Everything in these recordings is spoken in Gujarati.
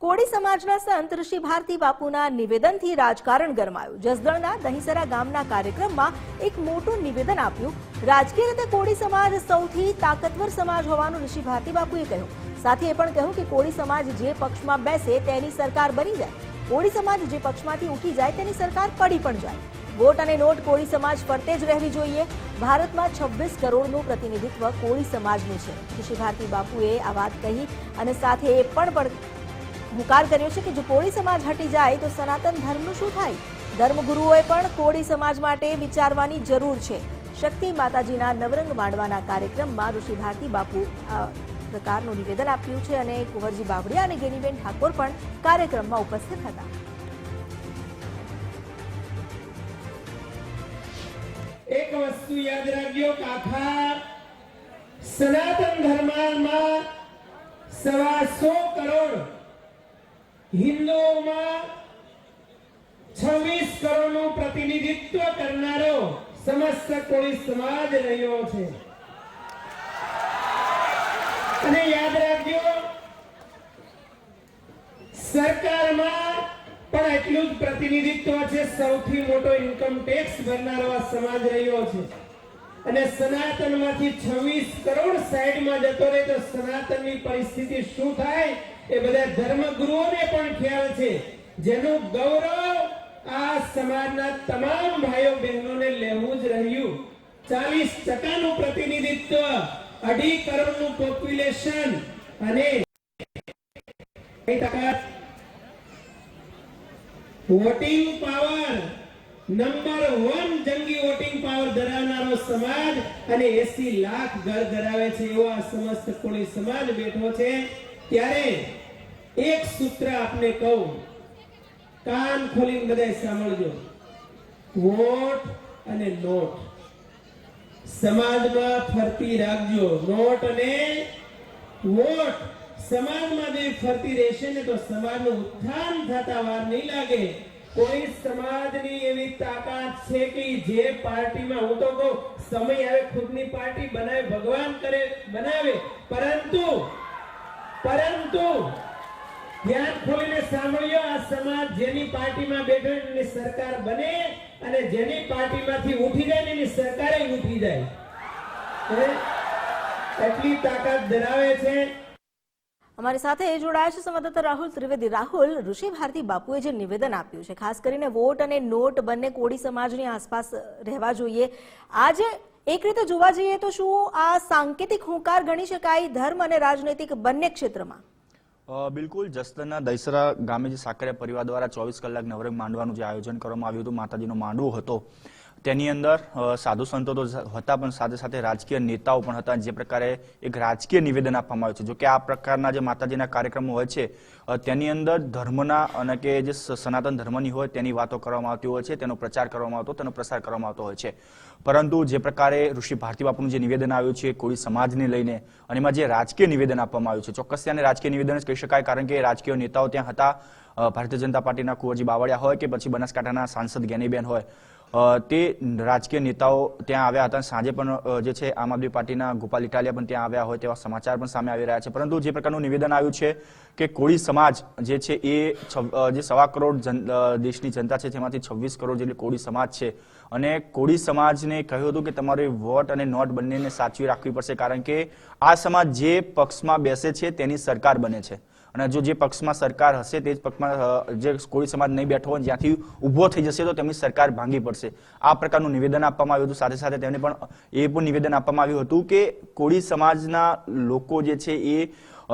કોળી સમાજના સંત ઋષિ ભારતી બાપુના નિવેદનથી રાજકારણ ગરમાયું। જસદણના દહીસરા ગામના કાર્યક્રમમાં એક મોટું નિવેદન આપ્યું। રાજકીય રીતે કોળી સમાજ સૌથી તાકાતવર સમાજ હોવાનું ઋષિ ભારતી બાપુએ કહ્યું। સાથે એ પણ કહ્યું કે કોળી સમાજ જે પક્ષમાં બેસે તેની સરકાર બની જાય, કોળી સમાજ જે પક્ષમાંથી ઉઠી જાય તેની સરકાર પડી પણ જાય। વોટ અને નોટ કોળી સમાજ ફરતે જ રહેવી જોઈએ। ભારતમાં 26 કરોડનું પ્રતિનિધિત્વ કોળી સમાજનું છે। ઋષિ ભારતી બાપુએ આ વાત કહી અને સાથે એ પણ હુંકાર કર્યો છે કે જો કોળી સમાજ હટી જાય તો સનાતન ધર્મનું શું થાય। ધર્મગુરુઓએ પણ કોળી સમાજ માટે વિચારવાની જરૂર છે। શક્તિ માતાજીના નવરંગ માંડવાના કાર્યક્રમમાં ઋષિ ભારતી બાપુ આ પ્રકારનું નિવેદન આપ્યું છે અને કુંવરજી બાવળિયા અને ગેનીબેન ઠાકોર પણ કાર્યક્રમમાં ઉપસ્થિત હતા। एक वस्तु याद रखियो काका सनातन धर्म में 125 करोड़ हिंदुओं में 26 करोड़ નું प्रतिनिधित्व करनारो समस्त कोળી समाज રહ્યો છે। અને યાદ રાખજો સરકારમાં પણ એટલું જ પ્રતિનિધિત્વ છે। સૌથી મોટો ઇન્કમ ટેક્સ ભરનારો આ સમાજ રહ્યો છે અને સનાતનમાંથી 26 કરોડ સાઈડમાં જતો રહે તો સનાતનની પરિસ્થિતિ શું થાય એ બધા ધર્મગુરુઓને પણ ખ્યાલ છે, જેનું ગૌરવ આ સમાજના તમામ ભાઈઓ બહેનોને લેવું જ રહ્યું। 40% નું પ્રતિનિધિત્વ, 2.5 કરોડનું પોપ્યુલેશન અને वोटिंग पावर नंबर 1 जंगी वोटिंग पावर धरावनारो समाज અને 80 લાખ ઘર ધરાવે છે એવો આ સમસ્ત કોળી સમાજ બેઠો છે। ત્યારે એક સૂત્ર આપને કહું, કાન ખોલીને બધાય સાંભળજો। વોટ અને નોટ સમાજમાં ફરતી રાખજો। નોટ અને વોટ समाजમાં જે ફરતી રહેશે ને તો સમાજનું ઉત્થાન થતા વાર નહીં લાગે। કોઈ સમાજની એવી તાકાત છે કે જે પાર્ટીમાં હું તો કહું સમય આવે ખુદની પાર્ટી બનાવે, ભગવાન કરે બનાવે, પરંતુ ધ્યાન ખોલીને સાંભળ્યો, આ સમાજ જેની પાર્ટીમાં બેઠો એની સરકાર બને અને જેની પાર્ટીમાંથી ઉઠી જાય એની સરકારે ઉઠી જાય, એટલી તાકાત ધરાવે છે। हमारी साथे जोड़ाया है संवाददाता राहुल त्रिवेदी। राहुल, ऋषि भारती बापुए जो निवेदन आप्યું છે ખાસ કરીને वोट અને नोट બંને કોળી સમાજની આસપાસ રહેવા જોઈએ, આજે એક રીતે જોવા જઈએ તો શું આ સાંકેતિક હુંકાર ગણી શકાય ધર્મ અને રાજનૈતિક બંને ક્ષેત્રમાં? બિલકુલ, જસદણના દહીસરા ગામે જે સાકરિયા પરિવાર દ્વારા 24 કલાક નવરંગ માંડવાનું જે આયોજન કરવામાં આવ્યું હતું, માતાજીનો માંડવો હતો, તેની અંદર સાધુ સંતો તો હતા પણ સાથે સાથે રાજકીય નેતાઓ પણ હતા। જે પ્રકારે એક રાજકીય નિવેદન આપવામાં આવ્યું છે, જો કે આ પ્રકારના જે માતાજીના કાર્યક્રમો હોય છે તેની અંદર ધર્મના અને કે જે સનાતન ધર્મની હોય તેની વાતો કરવામાં આવતી હોય છે, તેનો પ્રચાર કરવામાં આવતો, તેનો પ્રસાર કરવામાં આવતો હોય છે। પરંતુ જે પ્રકારે ઋષિ ભારતી બાપુનું જે નિવેદન આવ્યું છે કોળી સમાજને લઈને અને એમાં જે રાજકીય નિવેદન આપવામાં આવ્યું છે, ચોક્કસ તેને રાજકીય નિવેદન જ કહી શકાય, કારણ કે રાજકીય નેતાઓ ત્યાં હતા। ભારતીય જનતા પાર્ટીના કુંવરજી બાવળિયા હોય કે પછી બનાસકાંઠાના સાંસદ ગેનીબેન હોય, તે રાજકીય નેતાઓ ત્યાં આવ્યા હતા। સાંજે પણ જે છે આમ આદમી પાર્ટીના ગોપાલ ઇટાલિયા પણ ત્યાં આવ્યા હોય તેવા સમાચાર પણ સામે આવી રહ્યા છે। પરંતુ જે પ્રકારનું નિવેદન આવ્યું છે કે કોળી સમાજ જે છે એ જે 1.25 કરોડ દેશની જનતા છે તેમાંથી 26 કરોડ જેટલી કોળી સમાજ છે અને કોળી સમાજને કહ્યું હતું કે તમારે વોટ અને નોટ બંનેને સાચવી રાખવી પડશે, કારણ કે આ સમાજ જે પક્ષમાં બેસે છે તેની સરકાર બને છે અને જો જે પક્ષમાં સરકાર હશે તે જ પક્ષમાં જે કોળી સમાજ નહીં બેઠો હોય જ્યાંથી ઊભો થઈ જશે તો તેમની સરકાર ભાંગી પડશે। આ પ્રકારનું નિવેદન આપવામાં આવ્યું હતું। સાથે સાથે તેમને પણ એ પણ નિવેદન આપવામાં આવ્યું હતું કે કોળી સમાજના લોકો જે છે એ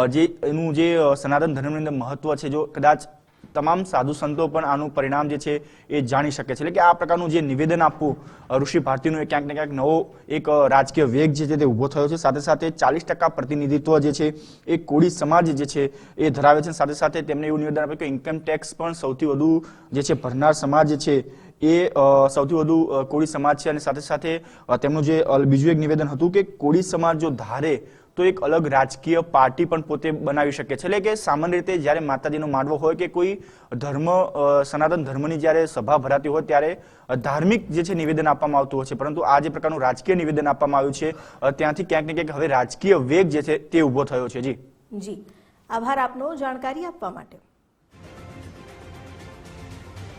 જે એનું જે સનાતન ધર્મની અંદર મહત્વ છે, જો કદાચ તમામ સાધુ સંતો પણ આનું પરિણામ જે છે એ જાણી શકે છે। એટલે કે આ પ્રકારનું જે નિવેદન આપવું ઋષિ ભારતીનું ક્યાંક ને ક્યાંક નવો એક રાજકીય વેગ જે છે તે ઊભો થયો છે। સાથે સાથે 40% પ્રતિનિધિત્વ જે છે એ કોળી સમાજ જે છે એ ધરાવે છે। સાથે સાથે તેમને એવું નિવેદન આપ્યું કે ઇન્કમ ટેક્સ પણ સૌથી વધુ જે છે ભરનાર સમાજ જે છે એ સૌથી વધુ કોળી સમાજ છે। અને સાથે સાથે તેમનું જે બીજું એક નિવેદન હતું કે કોળી સમાજ જો ધારે તો એક અલગ રાજકીય પાર્ટી પણ પોતે બનાવી શકે છે। એટલે કે સામાન્ય રીતે જ્યારે માતાજીનો માંડવો હોય કે કોઈ ધર્મ સનાતન ધર્મની જ્યારે સભા ભરાતી હોય ત્યારે ધાર્મિક જે છે નિવેદન આપવામાં આવતું હોય છે, પરંતુ આ જે પ્રકારનું રાજકીય નિવેદન આપવામાં આવ્યું છે ત્યાંથી ક્યાંક ને ક્યાંક હવે રાજકીય વેગ જે છે તે ઊભો થયો છે। જી જી, આભાર આપનો જાણકારી આપવા માટે।